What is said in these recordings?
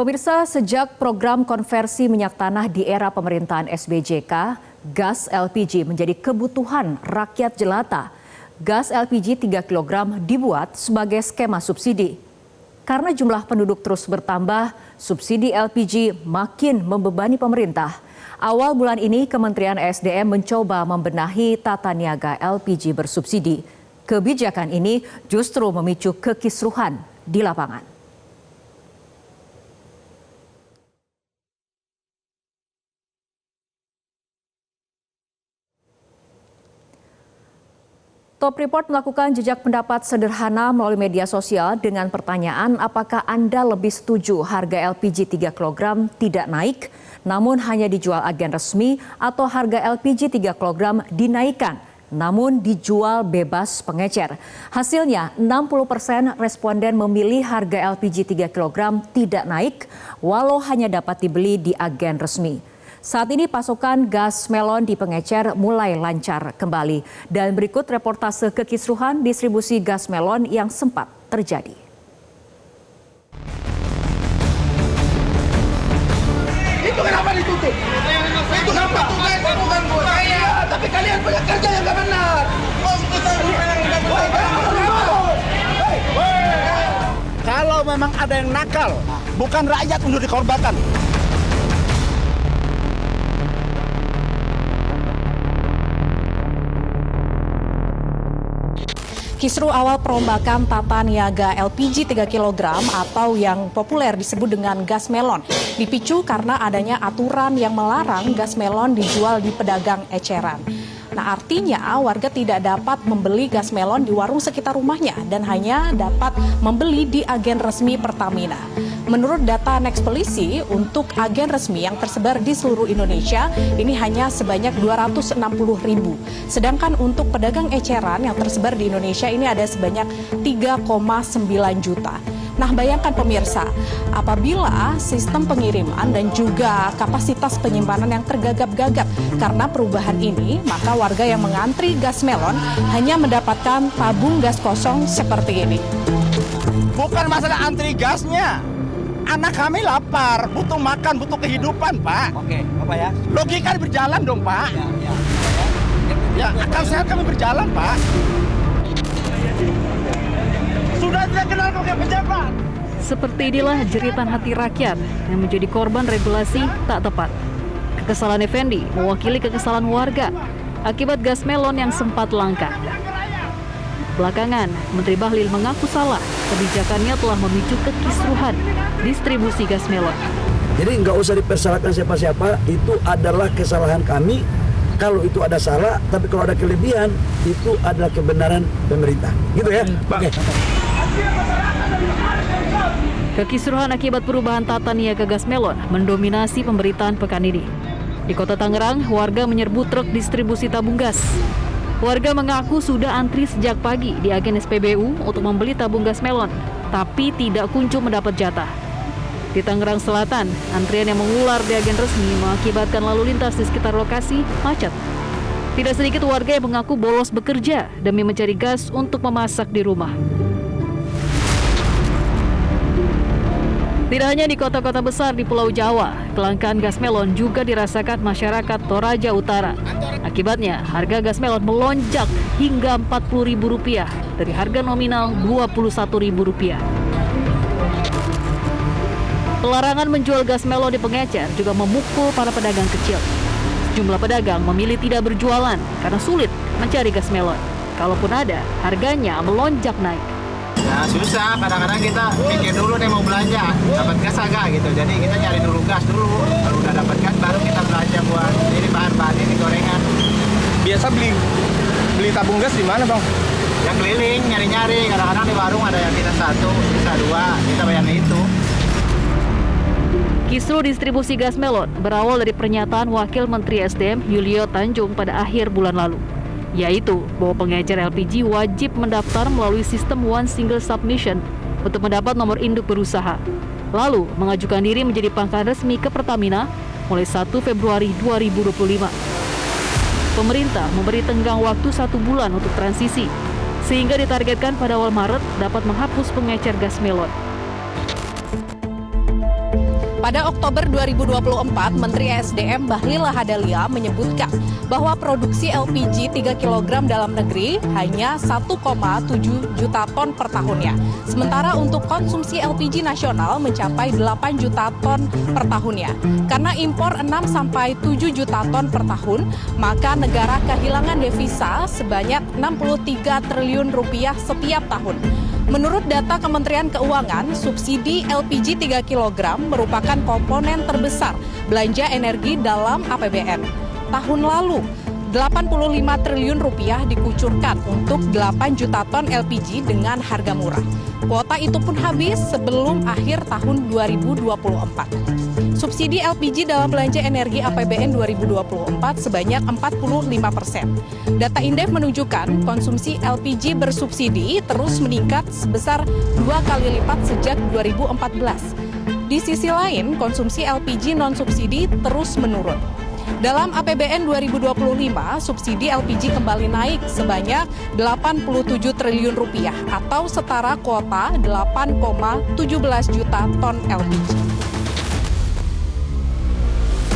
Pemirsa, sejak program konversi minyak tanah di era pemerintahan SBJK, gas LPG menjadi kebutuhan rakyat jelata. Gas LPG 3 kg dibuat sebagai skema subsidi. Karena jumlah penduduk terus bertambah, subsidi LPG makin membebani pemerintah. Awal bulan ini, Kementerian ESDM mencoba membenahi tata niaga LPG bersubsidi. Kebijakan ini justru memicu kekisruhan di lapangan. Top Report melakukan jejak pendapat sederhana melalui media sosial dengan pertanyaan apakah Anda lebih setuju harga LPG 3 kg tidak naik namun hanya dijual agen resmi atau harga LPG 3 kg dinaikkan namun dijual bebas pengecer. Hasilnya 60% responden memilih harga LPG 3 kg tidak naik walau hanya dapat dibeli di agen resmi. Saat ini pasokan gas melon di pengecer mulai lancar kembali. Dan berikut reportase kekisruhan distribusi gas melon yang sempat terjadi. Itu kenapa ditutup? Itu kenapa? Bukan buat saya, tapi kalian punya kerja yang nggak benar. Kalau memang ada yang nakal, bukan rakyat untuk dikorbankan. Kisru awal perombakan tata niaga LPG 3 kg atau yang populer disebut dengan gas melon dipicu karena adanya aturan yang melarang gas melon dijual di pedagang eceran. Nah, artinya warga tidak dapat membeli gas melon di warung sekitar rumahnya dan hanya dapat membeli di agen resmi Pertamina. Menurut data Nexpolisi, untuk agen resmi yang tersebar di seluruh Indonesia, ini hanya sebanyak 260.000. Sedangkan untuk pedagang eceran yang tersebar di Indonesia ini ada sebanyak 3,9 juta. Nah, bayangkan pemirsa, apabila sistem pengiriman dan juga kapasitas penyimpanan yang tergagap-gagap karena perubahan ini, maka warga yang mengantri gas melon hanya mendapatkan tabung gas kosong seperti ini. Bukan masalah antri gasnya. Anak kami lapar, butuh makan, butuh kehidupan, Pak. Oke, Bapak ya. Logika berjalan dong, Pak. Ya, akal sehat kami berjalan, Pak. Sudah tidak kenal kau pejabat. Seperti inilah jeritan hati rakyat yang menjadi korban regulasi tak tepat. Kekesalan Effendi mewakili kekesalan warga akibat gas melon yang sempat langka. Belakangan, Menteri Bahlil mengaku salah. Kebijakannya telah memicu kekisruhan distribusi gas melon. Jadi nggak usah dipersalahkan siapa-siapa, itu adalah kesalahan kami. Kalau itu ada salah, tapi kalau ada kelebihan, itu adalah kebenaran pemerintah. Gitu ya, Pak. Okay. Kekisruhan akibat perubahan tata niaga gas melon mendominasi pemberitaan pekan ini. Di Kota Tangerang, warga menyerbu truk distribusi tabung gas. Warga mengaku sudah antri sejak pagi di agen SPBU untuk membeli tabung gas melon, tapi tidak kunjung mendapat jatah. Di Tangerang Selatan, antrian yang mengular di agen resmi mengakibatkan lalu lintas di sekitar lokasi macet. Tidak sedikit warga yang mengaku bolos bekerja demi mencari gas untuk memasak di rumah. Tidak hanya di kota-kota besar di Pulau Jawa, kelangkaan gas melon juga dirasakan masyarakat Toraja Utara. Akibatnya, harga gas melon melonjak hingga Rp40.000 dari harga nominal Rp21.000. Pelarangan menjual gas melon di pengecer juga memukul para pedagang kecil. Sejumlah pedagang memilih tidak berjualan karena sulit mencari gas melon. Kalaupun ada, harganya melonjak naik. Nah, susah, kadang-kadang kita pikir dulu nih mau belanja, dapat gas agak gitu. Jadi kita cari dulu gas dulu. Kalau udah dapat gas baru kita belanja buat ini bahan-bahan ini gorengan. Biasa beli tabung gas di mana, Bang? Yang keliling, nyari-nyari. Kadang-kadang di warung ada yang kita 1, bisa 2, kita bayarnya itu. Kisru distribusi gas melon berawal dari pernyataan Wakil Menteri SDM Yulio Tanjung pada akhir bulan lalu, yaitu bahwa pengecer LPG wajib mendaftar melalui sistem One Single Submission untuk mendapat nomor induk berusaha, lalu mengajukan diri menjadi pangkalan resmi ke Pertamina mulai 1 Februari 2025. Pemerintah memberi tenggang waktu 1 bulan untuk transisi, sehingga ditargetkan pada awal Maret dapat menghapus pengecer gas melon. Pada Oktober 2024, Menteri ESDM Bahlil Lahadalia menyebutkan bahwa produksi LPG 3 kg dalam negeri hanya 1,7 juta ton per tahunnya. Sementara untuk konsumsi LPG nasional mencapai 8 juta ton per tahunnya. Karena impor 6-7 juta ton per tahun, maka negara kehilangan devisa sebanyak 63 triliun rupiah setiap tahun. Menurut data Kementerian Keuangan, subsidi LPG 3 kg merupakan komponen terbesar belanja energi dalam APBN. Tahun lalu, 85 triliun rupiah dikucurkan untuk 8 juta ton LPG dengan harga murah. Kuota itu pun habis sebelum akhir tahun 2024. Subsidi LPG dalam belanja energi APBN 2024 sebanyak 45%. Data Indef menunjukkan konsumsi LPG bersubsidi terus meningkat sebesar 2 kali lipat sejak 2014. Di sisi lain, konsumsi LPG non-subsidi terus menurun. Dalam APBN 2025, subsidi LPG kembali naik sebanyak 87 triliun rupiah atau setara kuota 8,17 juta ton LPG.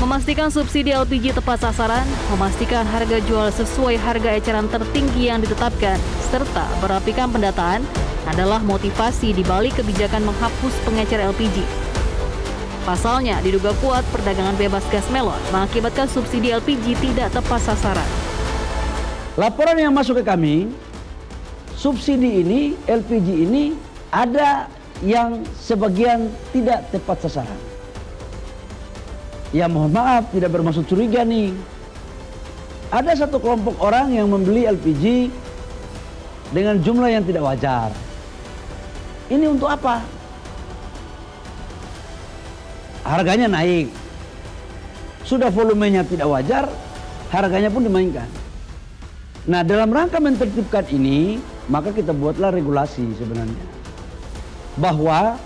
Memastikan subsidi LPG tepat sasaran, memastikan harga jual sesuai harga eceran tertinggi yang ditetapkan, serta merapikan pendataan adalah motivasi di balik kebijakan menghapus pengecer LPG. Pasalnya, diduga kuat perdagangan bebas gas melon mengakibatkan subsidi LPG tidak tepat sasaran. Laporan yang masuk ke kami, subsidi ini, LPG ini ada yang sebagian tidak tepat sasaran. Ya mohon maaf, tidak bermaksud curiga nih. Ada satu kelompok orang yang membeli LPG dengan jumlah yang tidak wajar. Ini untuk apa? Harganya naik. Sudah volumenya tidak wajar, harganya pun dimainkan. Nah, dalam rangka menertibkan ini, maka kita buatlah regulasi sebenarnya. Bahwa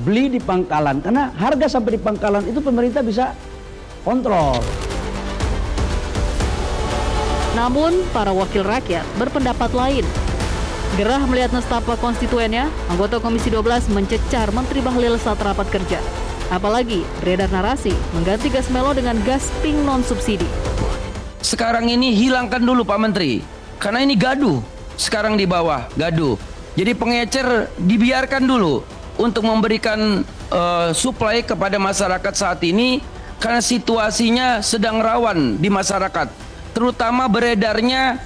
beli di pangkalan, karena harga sampai di pangkalan itu pemerintah bisa kontrol. Namun, para wakil rakyat berpendapat lain. Gerah melihat nestapa konstituennya, anggota Komisi 12 mencecar Menteri Bahlil saat rapat kerja. Apalagi beredar narasi mengganti gas melon dengan gas pink non-subsidi. Sekarang ini hilangkan dulu Pak Menteri, karena ini gaduh. Sekarang di bawah gaduh. Jadi pengecer dibiarkan dulu untuk memberikan suplai kepada masyarakat saat ini, karena situasinya sedang rawan di masyarakat. Terutama beredarnya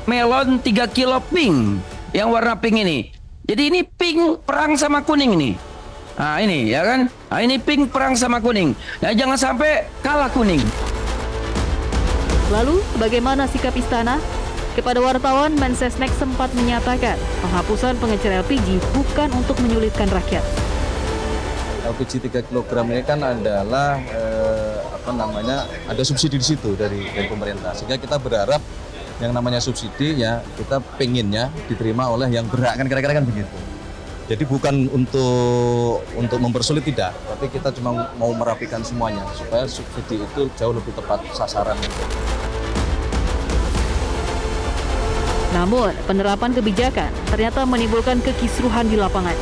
melon 3 kilo pink, yang warna pink ini. Jadi ini pink perang sama kuning nih. Nah ini ya kan, nah, ini pink perang sama kuning. Nah jangan sampai kalah kuning. Lalu bagaimana sikap istana? Kepada wartawan, Mensesnek sempat menyatakan penghapusan pengecer LPG bukan untuk menyulitkan rakyat. LPG 3 kg ini kan adalah ada subsidi di situ dari pemerintah, sehingga kita berharap yang namanya subsidi ya kita pengennya diterima oleh yang berhak, kan kira-kira kan begitu. Jadi bukan untuk mempersulit, tidak, tapi kita cuma mau merapikan semuanya supaya subsidi itu jauh lebih tepat sasaran. Namun, penerapan kebijakan ternyata menimbulkan kekisruhan di lapangan.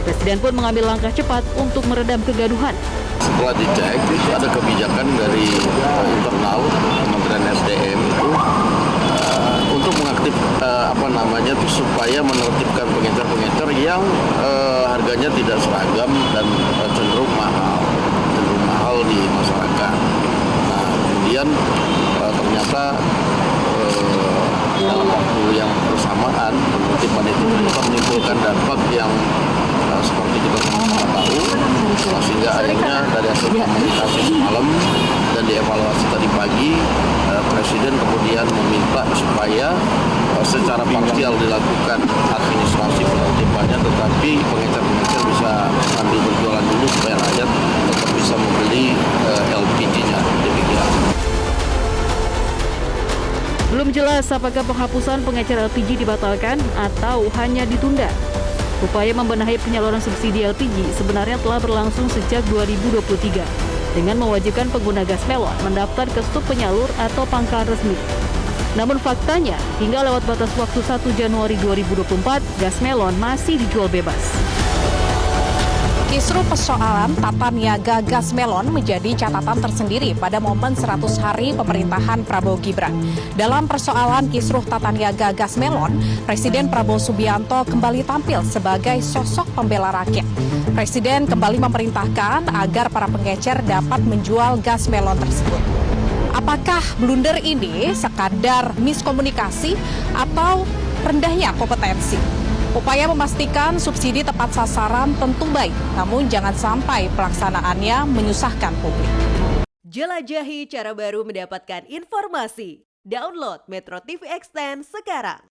Presiden pun mengambil langkah cepat untuk meredam kegaduhan. Setelah dicek, itu ada kebijakan dari internal Kementerian SDM itu untuk mengaktif supaya menertibkan pengecer-pengecer yang harganya tidak seragam dan cenderung mahal di masyarakat. Nah, kemudian ternyata dalam waktu yang bersamaan penertiban itu menimbulkan dampak yang seperti kita tahu, sehingga akhirnya dari hasil komunikasi semalam dan dievaluasi tadi pagi, Presiden kemudian meminta supaya secara parsial dilakukan administrasi penertibannya, tetapi pengecer-pengecer bisa sambil berjualan dulu supaya rakyat tetap bisa membeli LPG-nya. Demikian. Belum jelas apakah penghapusan pengecer LPG dibatalkan atau hanya ditunda. Upaya membenahi penyaluran subsidi LPG sebenarnya telah berlangsung sejak 2023 dengan mewajibkan pengguna gas melon mendaftar ke sub penyalur atau pangkalan resmi. Namun faktanya, hingga lewat batas waktu 1 Januari 2024, gas melon masih dijual bebas. Kisruh persoalan tata niaga gas melon menjadi catatan tersendiri pada momen 100 hari pemerintahan Prabowo Gibran. Dalam persoalan kisruh tata niaga gas melon, Presiden Prabowo Subianto kembali tampil sebagai sosok pembela rakyat. Presiden kembali memerintahkan agar para pengecer dapat menjual gas melon tersebut. Apakah blunder ini sekadar miskomunikasi atau rendahnya kompetensi? Upaya memastikan subsidi tepat sasaran tentu baik, namun jangan sampai pelaksanaannya menyusahkan publik. Jelajahi cara baru mendapatkan informasi. Download Metro TV Extend sekarang.